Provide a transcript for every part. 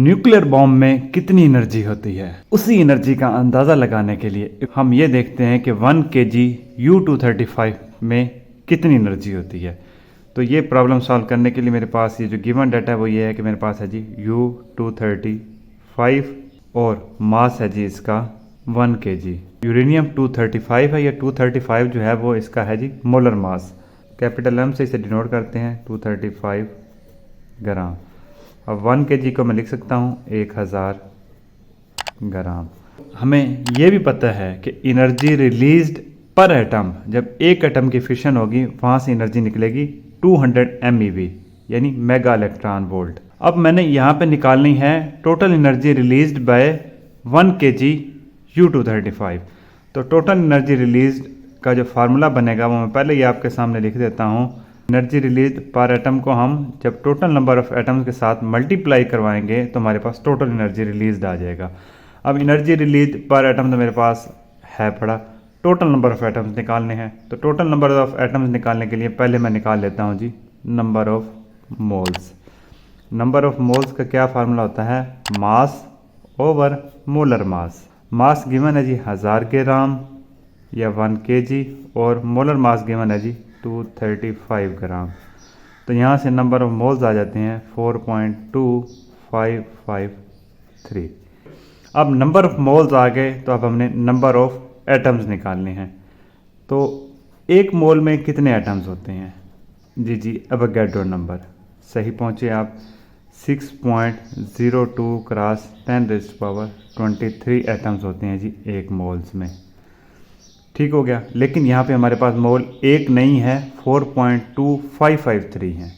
Nuclear bomb में कितनी energy होती है, उसी एनर्जी का अंदाज़ा लगाने के लिए हम ये देखते हैं कि 1 kg U-235 में कितनी एनर्जी होती है। तो ये प्रॉब्लम सॉल्व करने के लिए मेरे पास ये जो गिवन डाटा है वो ये है कि मेरे पास है जी U-235 और मास है जी इसका 1 kg। यूरेनियम 235 है, या 235 जो है वो इसका है जी मोलर मास। कैपिटल M से इसे डिनोट करते हैं 235 ग्राम। अब 1 kg को मैं लिख सकता हूँ 1000 ग्राम। हमें ये भी पता है कि एनर्जी रिलीज्ड पर एटम, जब एक एटम की फिशन होगी वहाँ से एनर्जी निकलेगी 200 MeV यानी मेगा इलेक्ट्रॉन वोल्ट। अब मैंने यहाँ पे निकालनी है total energy released by 1 kg U-235। तो टोटल एनर्जी रिलीज्ड का जो फार्मूला बनेगा वो मैं पहले ही आपके सामने लिख देता हूँ। एनर्जी रिलीज पर एटम को हम जब टोटल नंबर ऑफ एटम्स के साथ मल्टीप्लाई करवाएंगे तो हमारे पास टोटल एनर्जी रिलीज आ जाएगा। अब एनर्जी रिलीज पर एटम तो मेरे पास है पड़ा, टोटल नंबर ऑफ एटम्स निकालने हैं। तो टोटल नंबर ऑफ एटम्स निकालने के लिए पहले मैं निकाल लेता हूँ जी number of moles. Number of moles का क्या फार्मूला होता है, mass over molar mass. Mass given है जी 1000 ग्राम या 1 kg और मोलर मास गिवन है जी 235 ग्राम। तो यहाँ से नंबर ऑफ मोल्स आ जाते हैं 4.2553। अब नंबर ऑफ मोल्स आ गए तो अब हमने नंबर ऑफ एटम्स निकालने हैं। तो एक मोल में कितने एटम्स होते हैं जी एवोगैड्रो नंबर। सही पहुँचे आप, 6.02 क्रॉस 10⁻23 एटम्स होते हैं जी एक मोल्स में। ठीक हो गया। लेकिन यहाँ पे हमारे पास मोल एक नहीं है, 4.2553 हैं।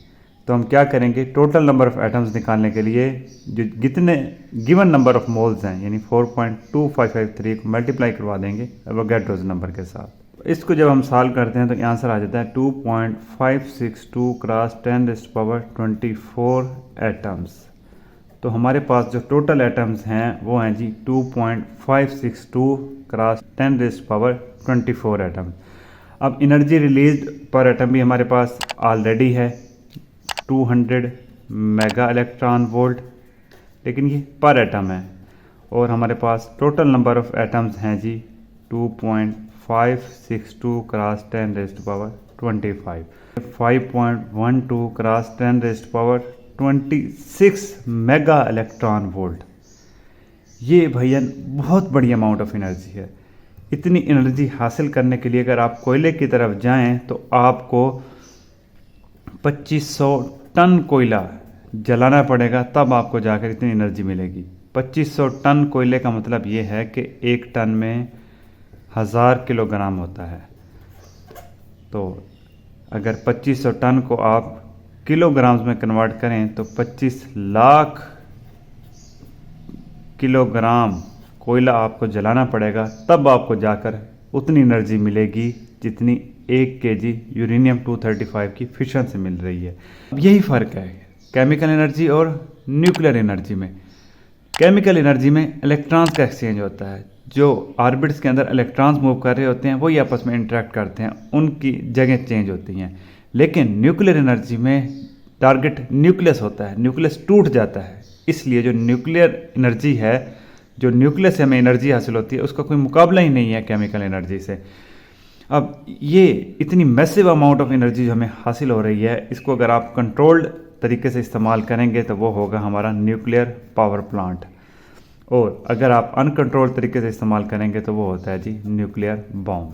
तो हम क्या करेंगे, टोटल नंबर ऑफ एटम्स निकालने के लिए जो जितने गिवन नंबर ऑफ मोल्स हैं यानी 4.2553 को मल्टीप्लाई करवा देंगे एवोगैड्रोस नंबर के साथ। इसको जब हम सॉल्व करते हैं तो आंसर आ जाता है 2.562 क्रॉस 10⁻24 एटम्स। तो हमारे पास जो टोटल एटम्स हैं वो हैं जी 2.562 क्रॉस 10⁻24 एटम। अब एनर्जी रिलीज पर एटम भी हमारे पास ऑलरेडी है 200 मेगा इलेक्ट्रॉन वोल्ट, लेकिन ये पर एटम है। और हमारे पास टोटल नंबर ऑफ एटम्स हैं जी 2.562 cross 10⁻25, 5.12 cross 10⁻26 mega electron volt. ये भैया बहुत बड़ी अमाउंट ऑफ एनर्जी है। इतनी एनर्जी हासिल करने के लिए अगर आप कोयले की तरफ जाएं तो आपको 2500 टन कोयला जलाना पड़ेगा, तब आपको जाकर इतनी एनर्जी मिलेगी। 2500 टन कोयले का मतलब ये है कि एक टन में 1000 किलोग्राम होता है। तो अगर 2500 टन को आप किलोग्राम्स में कन्वर्ट करें तो 25 लाख किलोग्राम कोयला आपको जलाना पड़ेगा, तब आपको जाकर उतनी एनर्जी मिलेगी जितनी 1 kg यूरेनियम 235 की फिशन से मिल रही है। अब यही फ़र्क है केमिकल एनर्जी और न्यूक्लियर एनर्जी में। केमिकल एनर्जी में इलेक्ट्रॉन्स का एक्सचेंज होता है, जो ऑर्बिट्स के अंदर इलेक्ट्रॉन्स मूव कर रहे होते हैं वही आपस में इंटरेक्ट करते हैं, उनकी जगह चेंज होती हैं। लेकिन न्यूक्लियर एनर्जी में टारगेट न्यूक्लियस होता है, न्यूक्लियस टूट जाता है। इसलिए जो न्यूक्लियर एनर्जी है, जो न्यूक्लियस से हमें एनर्जी हासिल होती है, उसका कोई मुकाबला ही नहीं है केमिकल एनर्जी से। अब ये इतनी मैसिव अमाउंट ऑफ एनर्जी जो हमें हासिल हो रही है, इसको अगर आप कंट्रोल्ड तरीके से इस्तेमाल करेंगे तो वो होगा हमारा न्यूक्लियर पावर प्लांट। और अगर आप अनकंट्रोल्ड तरीके से इस्तेमाल करेंगे तो वो होता है जी न्यूक्लियर बॉम्ब।